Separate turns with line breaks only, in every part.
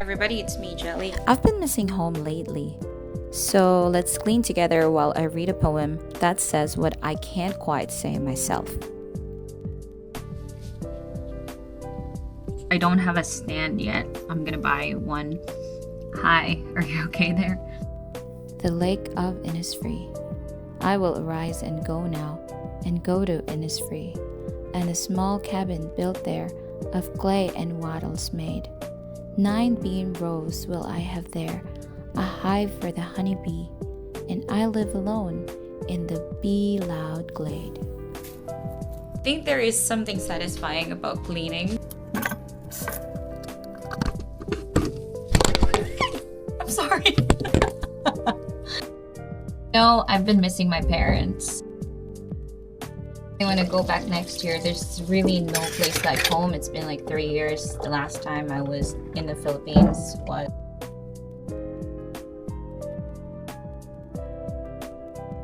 Everybody, it's me, Jellie.
I've been missing home lately. So let's clean together while I read a poem that says what I can't quite say myself.
I don't have a stand yet. I'm gonna buy one. Hi, are you okay there?
The lake of Innisfree. I will arise and go now, and go to Innisfree, and a small cabin built there, of glade and wattles made. 9 bean rows will I have there, a hive for the honeybee, and I live alone in the bee-loud glade.
I think there is something satisfying about cleaning. I'm sorry. No, I've been missing my parents. I want to go back next year. There's really no place like home. It's been like 3 years. The last time I was in the Philippines was...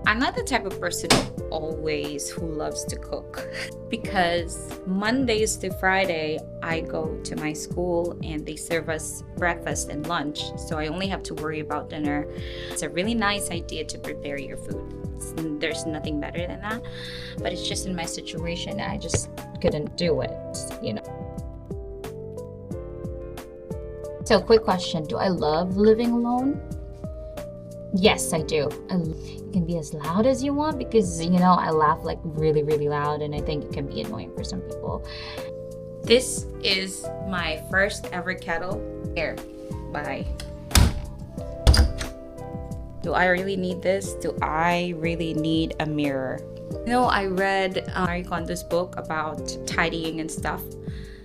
I'm not the type of person who loves to cook, because Mondays to Friday I go to my school and they serve us breakfast and lunch, so I only have to worry about dinner. It's a really nice idea to prepare your food. There's nothing better than that, but it's just in my situation I just couldn't do it, you know. So quick question, do I love living alone? Yes, I do. You can be as loud as you want because, you know, I laugh like really, really loud, and I think it can be annoying for some people. This is my first ever kettle. Here, bye. Do I really need this? Do I really need a mirror? You know, I read Marie Kondo's book about tidying and stuff.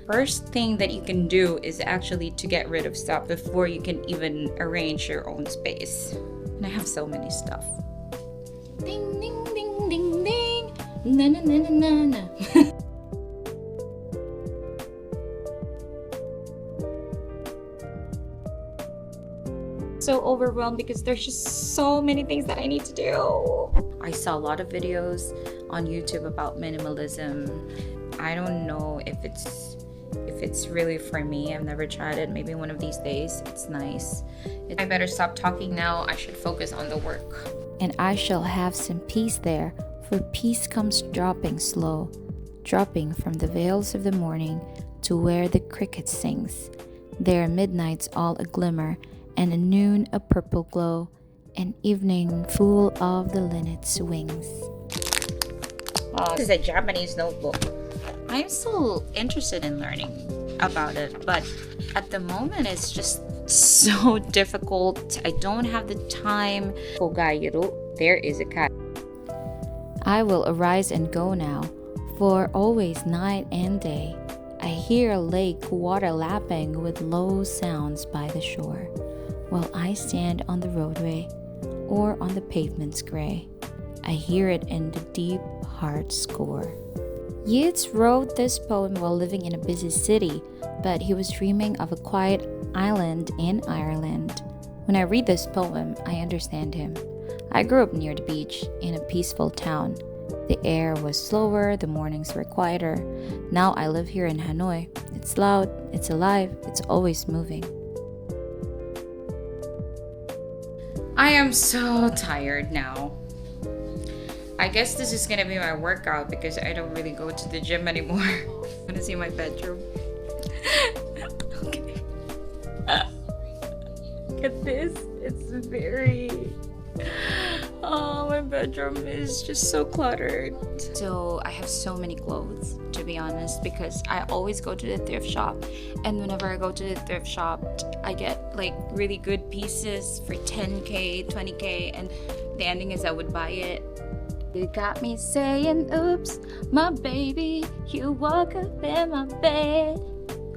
First thing that you can do is actually to get rid of stuff before you can even arrange your own space. And I have so many stuff. Ding, ding, ding, ding, ding. Na, na, na, na, na, na. So overwhelmed because there's just so many things that I need to do. I saw a lot of videos on YouTube about minimalism. I don't know if it's really for me. I've never tried it. Maybe one of these days. It's nice. I better stop talking now. I should focus on the work.
And I shall have some peace there, for peace comes dropping slow, dropping from the veils of the morning to where the cricket sings. There midnight's all a glimmer, and a noon a purple glow, and evening full of the linnet's wings.
This is a Japanese notebook. I'm still interested in learning about it, but at the moment it's just so difficult. I don't have the time. There is a cat.
I will arise and go now, for always night and day I hear a lake water lapping with low sounds by the shore, while I stand on the roadway or on the pavement's gray. I hear it in the deep heart score. Yeats wrote this poem while living in a busy city, but he was dreaming of a quiet island in Ireland. When I read this poem, I understand him. I grew up near the beach in a peaceful town. The air was slower, the mornings were quieter. Now I live here in Hanoi. It's loud, it's alive, it's always moving.
I am so tired now. I guess this is gonna be my workout because I don't really go to the gym anymore. I'm gonna see my bedroom. Okay. Look at this. It's very... Oh, my bedroom is just so cluttered. So I have so many clothes, to be honest, because I always go to the thrift shop, and whenever I go to the thrift shop, I get like really good pieces for 10k, 20k, and the ending is I would buy it. You got me saying, oops, my baby, you woke up in my bed.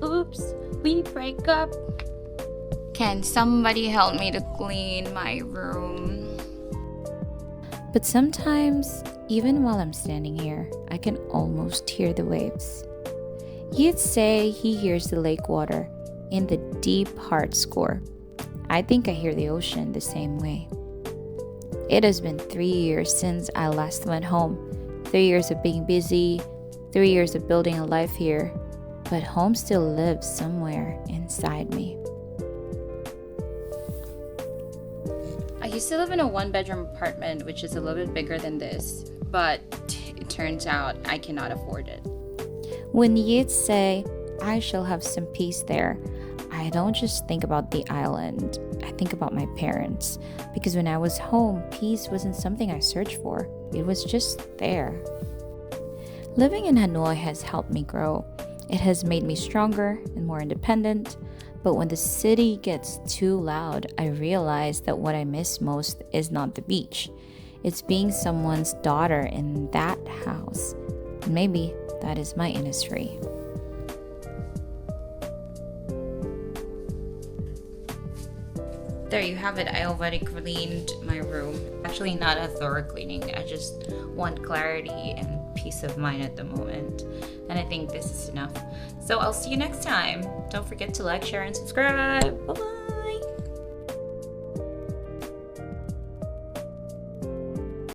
Oops, we break up. Can somebody help me to clean my room?
But sometimes, even while I'm standing here, I can almost hear the waves. Yeats say he hears the lake water in the deep heart score. I think I hear the ocean the same way. It has been 3 years since I last went home. 3 years of being busy, 3 years of building a life here, but home still lives somewhere inside me.
used to live in a one-bedroom apartment, which is a little bit bigger than this, but it turns out I cannot afford it.
When Yeats say, I shall have some peace there, I don't just think about the island, I think about my parents. Because when I was home, peace wasn't something I searched for, it was just there. Living in Hanoi has helped me grow. It has made me stronger and more independent. But when the city gets too loud, I realize that what I miss most is not the beach. It's being someone's daughter in that house. And maybe that is my Innisfree.
There you have it. I already cleaned my room. Actually, not a thorough cleaning. I just want clarity and peace of mind at the moment. And I think this is enough. So I'll see you next time. Don't forget to like, share, and subscribe. Bye-bye.